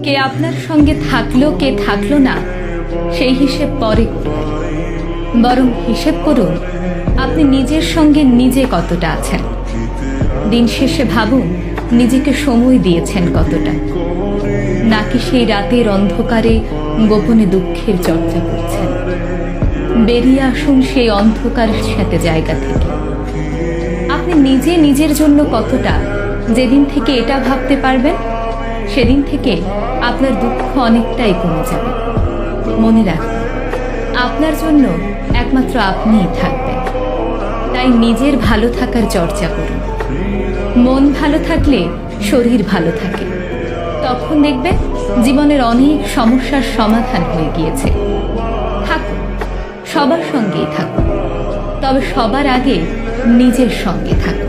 কে আপনার সঙ্গে থাকলো কে থাকলো না সেই হিসেব পরে করবেন। বরং হিসেব করুন আপনি নিজের সঙ্গে নিজে কতটা আছেন। দিন শেষে ভাবুন নিজেকে সময় দিয়েছেন কতটা, নাকি সেই রাতের অন্ধকারে গোপনে দুঃখের চর্চা করছেন। বেরিয়ে আসুন সেই অন্ধকার সাথে জায়গা থেকে। আপনি নিজে নিজের জন্য কতটা, যেদিন থেকে এটা ভাবতে পারবেন সেদিন থেকে আপনার দুঃখ অনেকটাই কমে যাবে। মনে রাখবেন আপনার জন্য একমাত্র আপনিই থাকবেন। তাই নিজের ভালো থাকার চর্চা করুন। মন ভালো থাকলে শরীর ভালো থাকে। তখন দেখবেন জীবনের অনেক সমস্যার সমাধান হয়ে গিয়েছে। থাকুন, সবার সঙ্গেই থাকুন, তবে সবার আগে নিজের সঙ্গে থাকুন।